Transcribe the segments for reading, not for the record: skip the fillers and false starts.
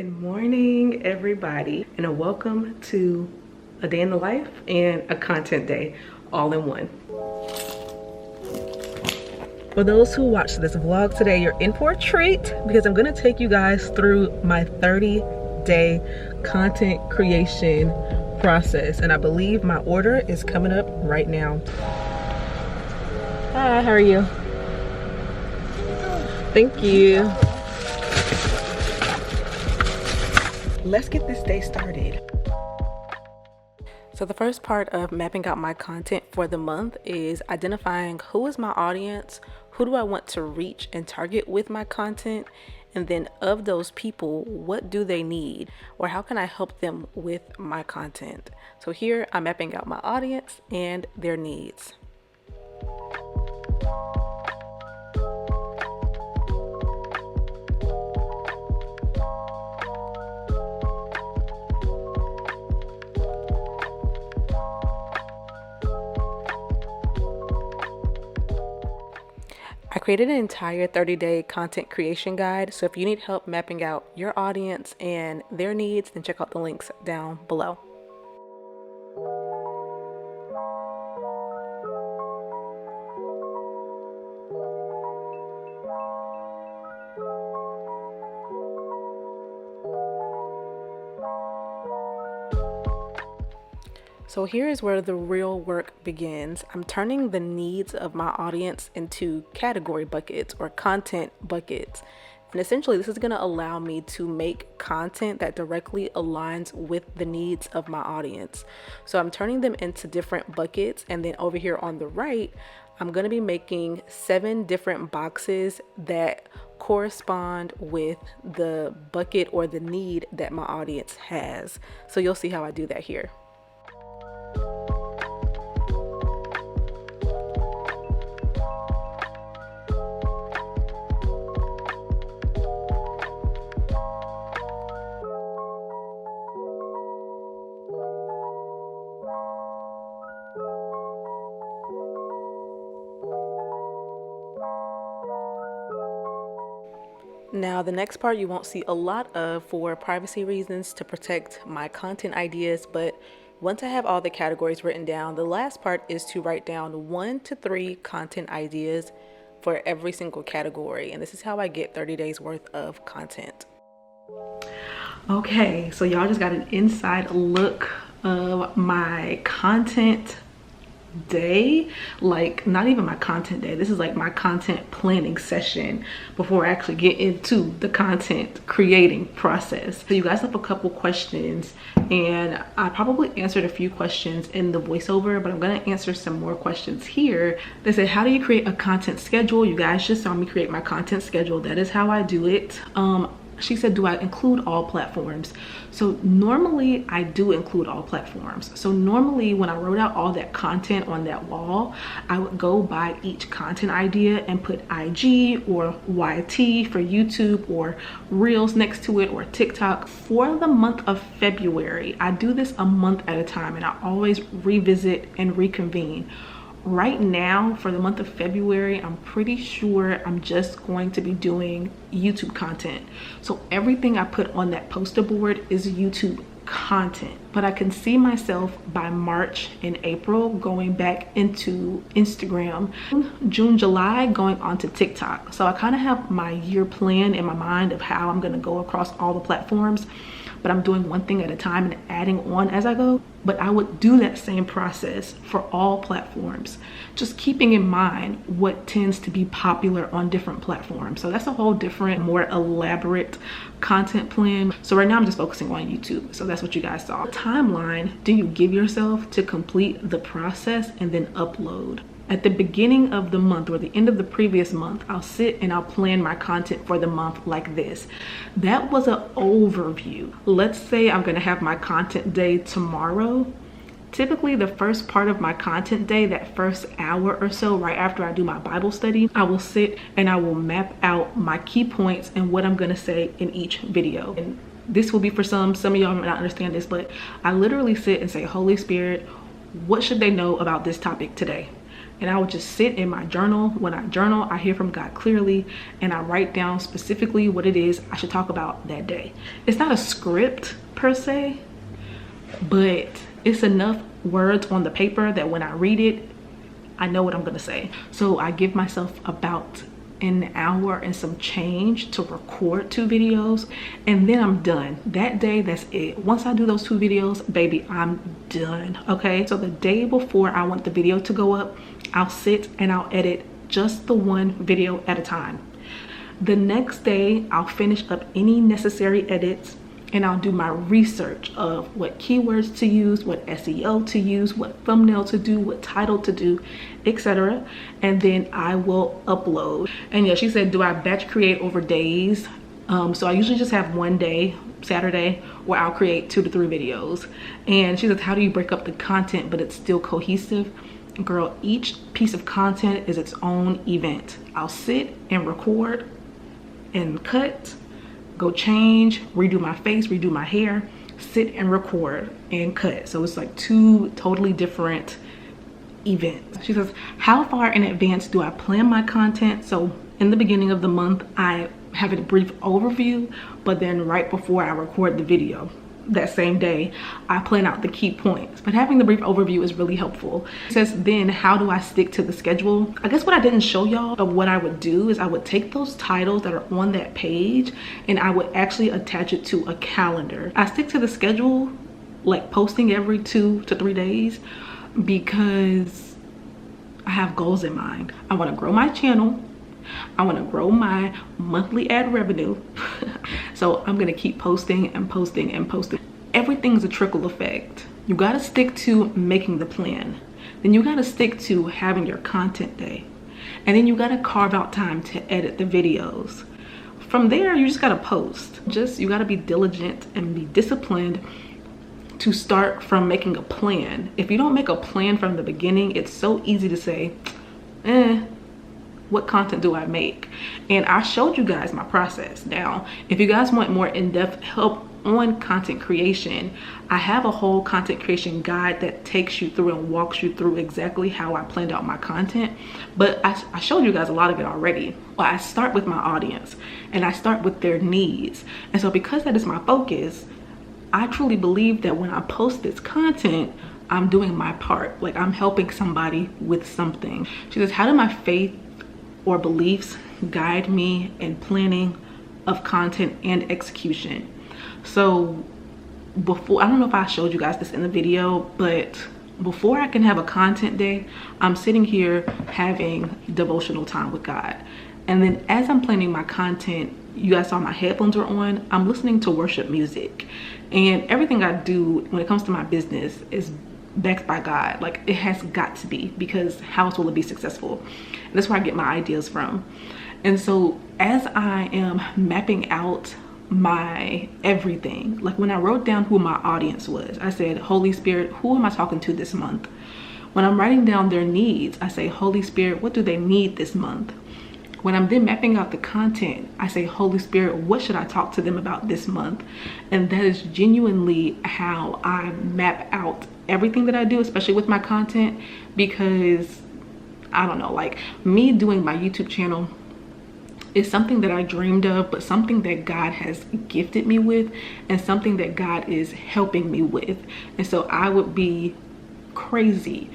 Good morning, everybody, and welcome to a day in the life and a content day all in one. For those who watch this vlog today, you're in for a treat because I'm going to take you guys through my 30-day content creation process, and I believe my order is coming up right now. Hi, how are you? Thank you. Let's get this day started. So the first part of mapping out my content for the month is identifying who is my audience, who do I want to reach and target with my content, and then of those people, what do they need or how can I help them with my content? So here I'm mapping out my audience and their needs. I created an entire 30-day content creation guide, so if you need help mapping out your audience and their needs, then check out the links down below. So here is where the real work begins. I'm turning the needs of my audience into category buckets or content buckets. And essentially this is going to allow me to make content that directly aligns with the needs of my audience. So I'm turning them into different buckets, and then over here on the right, I'm going to be making 7 different boxes that correspond with the bucket or the need that my audience has. So you'll see how I do that here. Now, the next part you won't see a lot of for privacy reasons to protect my content ideas, but once I have all the categories written down, the last part is to write down 1 to 3 content ideas for every single category. And this is how I get 30 days worth of content. Okay, so y'all just got an inside look of my content day, like not even my content day, this is like my content planning session before I actually get into the content creating process. So you guys have a couple questions, and I probably answered a few questions in the voiceover, but I'm going to answer some more questions here. They said, how do you create a content schedule? You guys just saw me create my content schedule. That is how I do it. She said, do I include all platforms? So normally I do include all platforms. So normally when I wrote out all that content on that wall, I would go by each content idea and put IG or YT for YouTube or Reels next to it or TikTok. For the month of February, I do this a month at a time, and I always revisit and reconvene. Right now, for the month of February, I'm pretty sure I'm just going to be doing YouTube content. So everything I put on that poster board is YouTube content. But I can see myself by March and April going back into Instagram, June, July going onto TikTok. So I kind of have my year plan in my mind of how I'm going to go across all the platforms, but I'm doing one thing at a time and adding on as I go. But I would do that same process for all platforms, just keeping in mind what tends to be popular on different platforms. So that's a whole different, more elaborate content plan. So right now I'm just focusing on YouTube. So that's what you guys saw. Timeline do you give yourself to complete the process and then upload? At the beginning of the month or the end of the previous month, I'll sit and I'll plan my content for the month like this. That was an overview. Let's say I'm gonna have my content day tomorrow. Typically the first part of my content day, that first hour or so right after I do my Bible study, I will sit and I will map out my key points and what I'm gonna say in each video. And this will be for some of y'all might not understand this, but I literally sit and say, Holy Spirit, what should they know about this topic today? and I would just sit in my journal. When I journal, I hear from God clearly, and I write down specifically what it is I should talk about that day. It's not a script per se, but it's enough words on the paper that when I read it, I know what I'm gonna say. So I give myself about an hour and some change to record 2 videos, and then I'm done. That day, that's it. Once I do those 2 videos, baby, I'm done, okay? So the day before I want the video to go up, I'll sit and I'll edit just the 1 video at a time. The next day, I'll finish up any necessary edits, and I'll do my research of what keywords to use, what SEO to use, what thumbnail to do, what title to do, etc. And then I will upload. And yeah, she said, do I batch create over days? So I usually just have one day, Saturday, where I'll create 2 to 3 videos. And she says, how do you break up the content but it's still cohesive? Girl, each piece of content is its own event. I'll sit and record and cut, go change, redo my face, redo my hair, sit and record and cut. So it's like 2 totally different events. She says, how far in advance do I plan my content? So in the beginning of the month, I have a brief overview, but then right before I record the video, that same day, I plan out the key points. But having the brief overview is really helpful. It says, then how do I stick to the schedule? I guess what I didn't show y'all of what I would do is I would take those titles that are on that page and I would actually attach it to a calendar. I stick to the schedule, like posting every 2 to 3 days, because I have goals in mind. I want to grow my channel. I want to grow my monthly ad revenue. So I'm gonna keep posting and posting and posting. Everything's a trickle effect. You gotta stick to making the plan. Then you gotta stick to having your content day. And then you gotta carve out time to edit the videos. From there, you just gotta post. You gotta be diligent and be disciplined to start from making a plan. If you don't make a plan from the beginning, it's so easy to say, what content do I make? And I showed you guys my process. Now, if you guys want more in-depth help on content creation, I have a whole content creation guide that takes you through and walks you through exactly how I planned out my content. But I showed you guys a lot of it already. Well, I start with my audience and I start with their needs. And so because that is my focus, I truly believe that when I post this content, I'm doing my part. Like, I'm helping somebody with something. She says, how do my faith or beliefs guide me in planning of content and execution? So before, I don't know if I showed you guys this in the video, but before I can have a content day, I'm sitting here having devotional time with God. And then as I'm planning my content, you guys saw my headphones are on, I'm listening to worship music. And everything I do when it comes to my business is backed by God. Like, it has got to be, because how else will it be successful? And that's where I get my ideas from. And so as I am mapping out my everything, like when I wrote down who my audience was, I said, Holy Spirit, who am I talking to this month? When I'm writing down their needs, I say, Holy Spirit, what do they need this month? When I'm then mapping out the content, I say, Holy Spirit, what should I talk to them about this month? And that is genuinely how I map out everything that I do, especially with my content, because I don't know, like, me doing my YouTube channel is something that I dreamed of, but something that God has gifted me with and something that God is helping me with. And so I would be crazy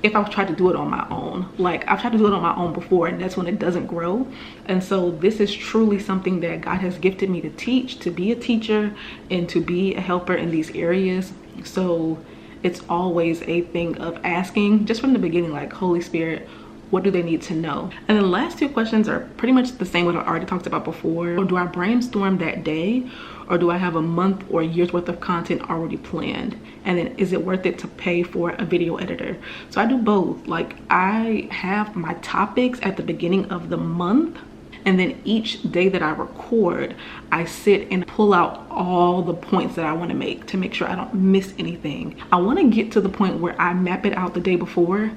if I tried to do it on my own. Like, I've tried to do it on my own before, and that's when it doesn't grow. And so this is truly something that God has gifted me to teach, to be a teacher and to be a helper in these areas. So it's always a thing of asking just from the beginning, like, Holy Spirit, what do they need to know? And the last 2 questions are pretty much the same what I already talked about before. Or do I brainstorm that day, or do I have a month or a year's worth of content already planned? And then is it worth it to pay for a video editor? So I do both. Like, I have my topics at the beginning of the month, and then each day that I record, I sit and pull out all the points that I want to make sure I don't miss anything. I want to get to the point where I map it out the day before,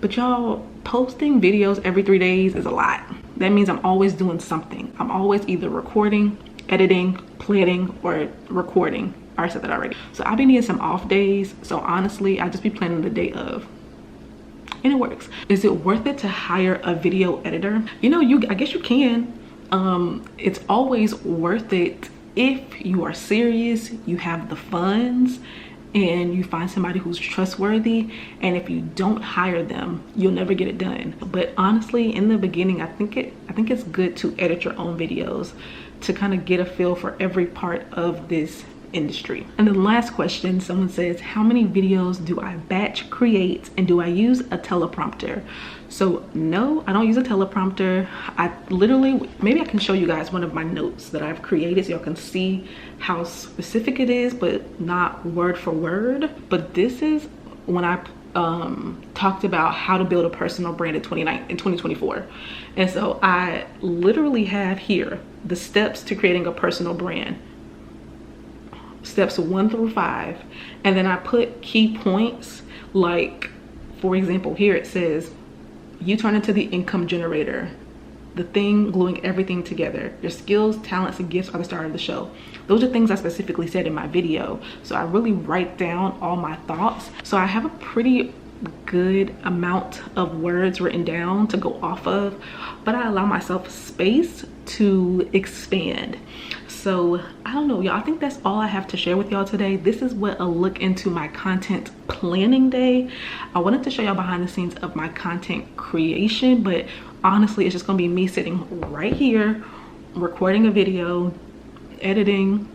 but y'all, posting videos every 3 days is a lot. That means I'm always doing something. I'm always either recording, editing, planning, or recording. I said that already. So I've been needing some off days. So honestly, I just be planning the day of. and it works. Is it worth it to hire a video editor? You know, I guess you can. It's always worth it if you are serious, you have the funds, and you find somebody who's trustworthy. And if you don't hire them, you'll never get it done. But honestly, in the beginning, I think it's good to edit your own videos to kind of get a feel for every part of this industry. And the last question, someone says, how many videos do I batch create, and do I use a teleprompter? So no, I don't use a teleprompter. I literally, maybe I can show you guys one of my notes that I've created so y'all can see how specific it is, but not word for word. But this is when I talked about how to build a personal brand in 2024. And so I literally have here the steps to creating a personal brand, steps 1 through 5. And then I put key points, like for example, here it says, you turn into the income generator, the thing gluing everything together. Your skills, talents, and gifts are the star of the show. Those are things I specifically said in my video. So I really write down all my thoughts. So I have a pretty good amount of words written down to go off of, but I allow myself space to expand. So I don't know, y'all, I think that's all I have to share with y'all today. This is what a look into my content planning day. I wanted to show y'all behind the scenes of my content creation, but honestly, it's just gonna be me sitting right here, recording a video, editing,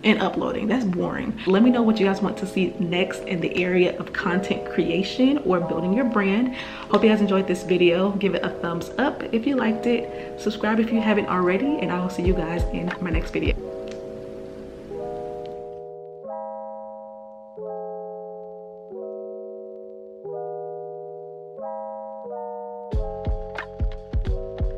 and uploading. That's boring. Let me know what you guys want to see next in the area of content creation or building your brand. Hope you guys enjoyed this video. Give it a thumbs up if you liked it. Subscribe if you haven't already, and I will see you guys in my next video.